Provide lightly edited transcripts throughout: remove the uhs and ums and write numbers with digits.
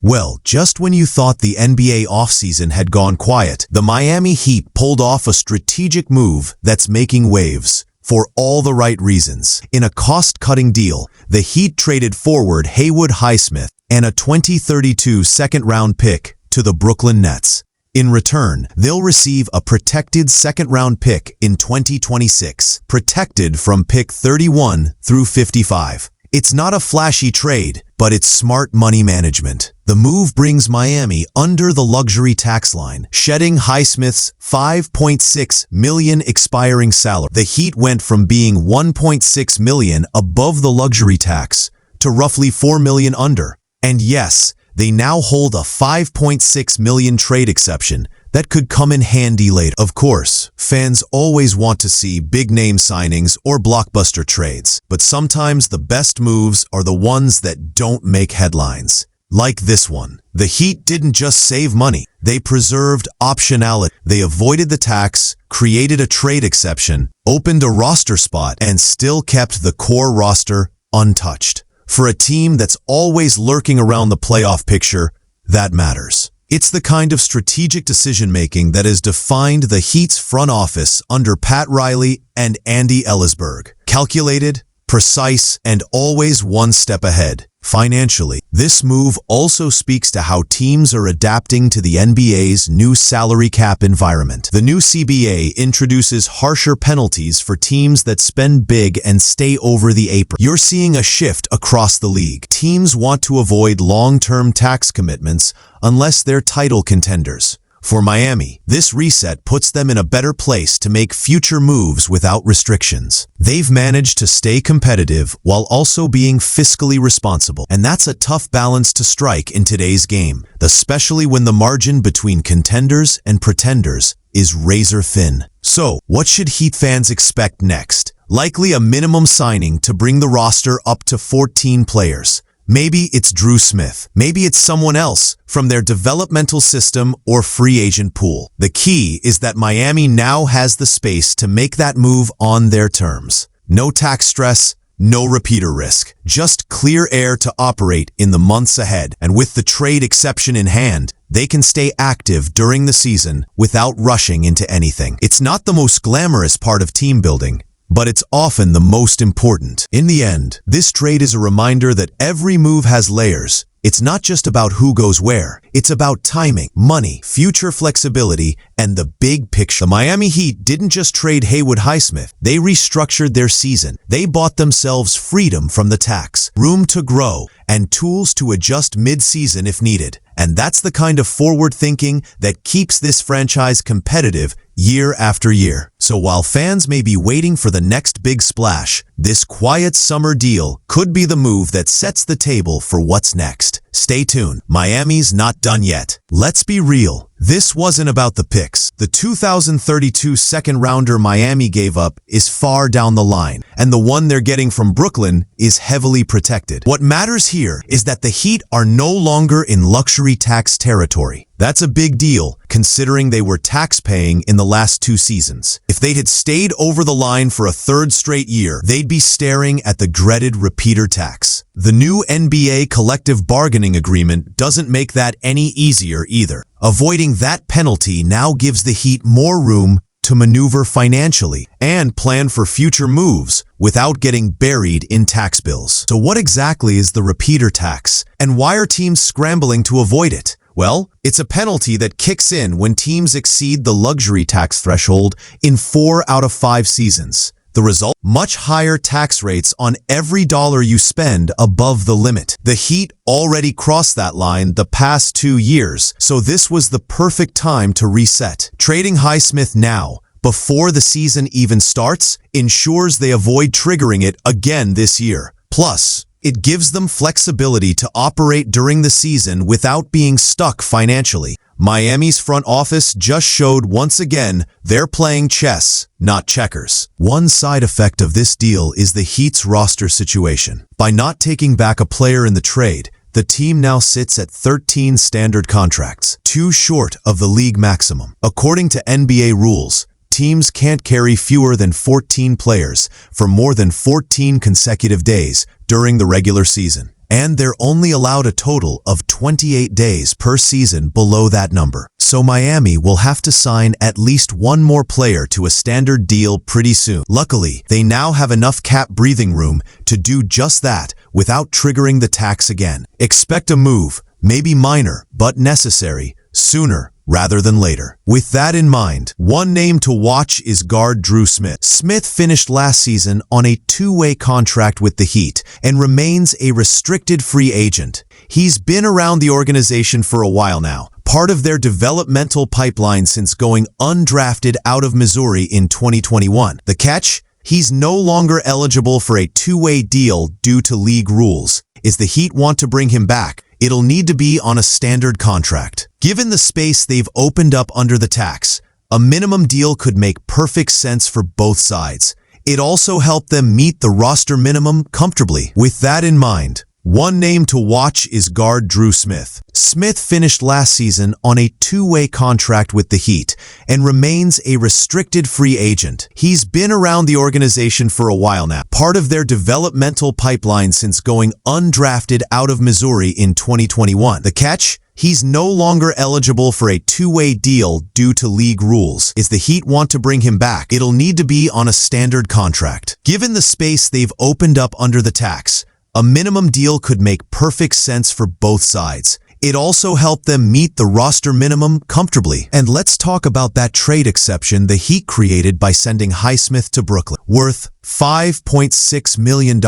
Well, just when you thought the NBA offseason had gone quiet, the Miami Heat pulled off a strategic move that's making waves. For all the right reasons. In a cost-cutting deal, the Heat traded forward Haywood Highsmith and a 2032 second-round pick to the Brooklyn Nets. In return, they'll receive a protected second-round pick in 2026, protected from pick 31 through 55. It's not a flashy trade, but it's smart money management. The move brings Miami under the luxury tax line, shedding Highsmith's $5.6 million expiring salary. The Heat went from being $1.6 million above the luxury tax to roughly $4 million under. And yes, they now hold a $5.6 million trade exception that could come in handy later. Of course, fans always want to see big-name signings or blockbuster trades, but sometimes the best moves are the ones that don't make headlines. Like this one. The Heat didn't just save money, they preserved optionality. They avoided the tax, created a trade exception, opened a roster spot, and still kept the core roster untouched. For a team that's always lurking around the playoff picture, that matters. It's the kind of strategic decision-making that has defined the Heat's front office under Pat Riley and Andy Ellisberg. Calculated, precise, and always one step ahead. Financially, this move also speaks to how teams are adapting to the NBA's new salary cap environment. The new CBA introduces harsher penalties for teams that spend big and stay over the apron. You're seeing a shift across the league. Teams want to avoid long-term tax commitments unless they're title contenders. For Miami, this reset puts them in a better place to make future moves without restrictions. They've managed to stay competitive while also being fiscally responsible, and that's a tough balance to strike in today's game, especially when the margin between contenders and pretenders is razor thin. So, what should Heat fans expect next? Likely a minimum signing to bring the roster up to 14 players. Maybe it's Drew Smith. Maybe it's someone else from their developmental system or free agent pool. The key is that Miami now has the space to make that move on their terms. No tax stress, no repeater risk. Just clear air to operate in the months ahead. And with the trade exception in hand, they can stay active during the season without rushing into anything. It's not the most glamorous part of team building, but it's often the most important. In the end, this trade is a reminder that every move has layers. It's not just about who goes where. It's about timing, money, future flexibility, and the big picture. The Miami Heat didn't just trade Haywood Highsmith. They restructured their season. They bought themselves freedom from the tax, room to grow, and tools to adjust mid-season if needed. And that's the kind of forward thinking that keeps this franchise competitive year after year. So while fans may be waiting for the next big splash, this quiet summer deal could be the move that sets the table for what's next. Stay tuned. Miami's not done yet. Let's be real. This wasn't about the picks. The 2032 second-rounder Miami gave up is far down the line, and the one they're getting from Brooklyn is heavily protected. What matters here is that the Heat are no longer in luxury tax territory. That's a big deal, considering they were tax-paying in the last 2 seasons. If they had stayed over the line for a third straight year, they'd be staring at the dreaded repeater tax. The new NBA collective bargaining agreement doesn't make that any easier either. Avoiding that penalty now gives the Heat more room to maneuver financially and plan for future moves without getting buried in tax bills. So what exactly is the repeater tax, and why are teams scrambling to avoid it? Well, it's a penalty that kicks in when teams exceed the luxury tax threshold in 4 out of 5 seasons. The result? Much higher tax rates on every dollar you spend above the limit. The Heat already crossed that line the past 2 years, so this was the perfect time to reset. Trading Highsmith now, before the season even starts, ensures they avoid triggering it again this year. Plus, it gives them flexibility to operate during the season without being stuck financially. Miami's front office just showed once again they're playing chess, not checkers. One side effect of this deal is the Heat's roster situation. By not taking back a player in the trade, the team now sits at 13 standard contracts, 2 short of the league maximum. According to NBA rules, teams can't carry fewer than 14 players for more than 14 consecutive days during the regular season. and they're only allowed a total of 28 days per season below that number. So Miami will have to sign at least one more player to a standard deal pretty soon. Luckily, they now have enough cap breathing room to do just that without triggering the tax again. Expect a move, maybe minor, but necessary, sooner rather than later. With that in mind, one name to watch is guard Drew Smith. Smith finished last season on a two-way contract with the Heat and remains a restricted free agent. He's been around the organization for a while now, part of their developmental pipeline since going undrafted out of Missouri in 2021. The catch? He's no longer eligible for a two-way deal due to league rules. If the Heat want to bring him back, it'll need to be on a standard contract. Given the space they've opened up under the tax, a minimum deal could make perfect sense for both sides. It also helped them meet the roster minimum comfortably. With that in mind, one name to watch is guard Drew Smith. Smith finished last season on a two-way contract with the Heat and remains a restricted free agent. He's been around the organization for a while now, part of their developmental pipeline since going undrafted out of Missouri in 2021. The catch? He's no longer eligible for a two-way deal due to league rules. If the Heat want to bring him back, it'll need to be on a standard contract. Given the space they've opened up under the tax, a minimum deal could make perfect sense for both sides. It also helped them meet the roster minimum comfortably. And let's talk about that trade exception the Heat created by sending Highsmith to Brooklyn, worth $5.6 million.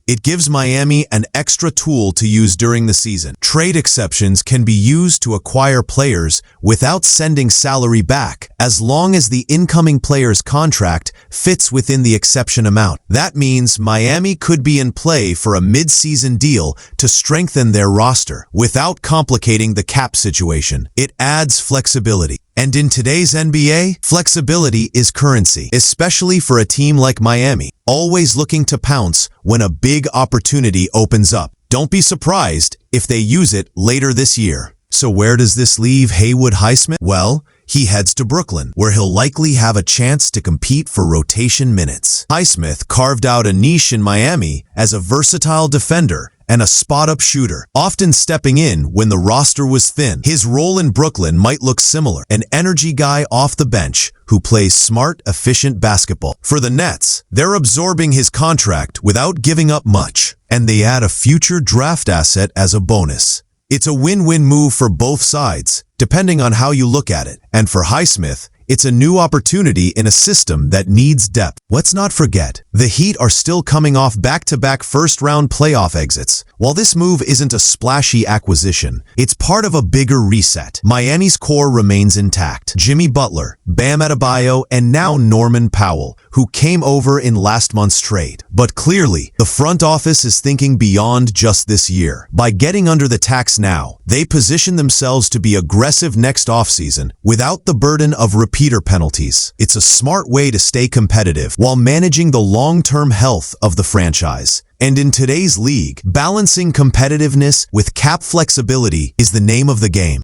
It gives Miami an extra tool to use during the season. Trade exceptions can be used to acquire players without sending salary back, as long as the incoming player's contract fits within the exception amount. That means Miami could be in play for a mid-season deal to strengthen their roster without complicating the cap situation. It adds flexibility. And in today's NBA, flexibility is currency, especially for a team like Miami, always looking to pounce when a big opportunity opens up. Don't be surprised if they use it later this year. So where does this leave Haywood Highsmith? Well, he heads to Brooklyn, where he'll likely have a chance to compete for rotation minutes. Highsmith carved out a niche in Miami as a versatile defender and a spot-up shooter, often stepping in when the roster was thin. His role in Brooklyn might look similar, an energy guy off the bench who plays smart, efficient basketball. For the Nets, they're absorbing his contract without giving up much, and they add a future draft asset as a bonus. It's a win-win move for both sides, depending on how you look at it. And for Highsmith, it's a new opportunity in a system that needs depth. Let's not forget, the Heat are still coming off back-to-back first-round playoff exits. While this move isn't a splashy acquisition, it's part of a bigger reset. Miami's core remains intact. Jimmy Butler, Bam Adebayo, and now Norman Powell, who came over in last month's trade. But clearly, the front office is thinking beyond just this year. By getting under the tax now, they position themselves to be aggressive next offseason without the burden of repeater penalties. It's a smart way to stay competitive while managing the long-term health of the franchise. And in today's league, balancing competitiveness with cap flexibility is the name of the game.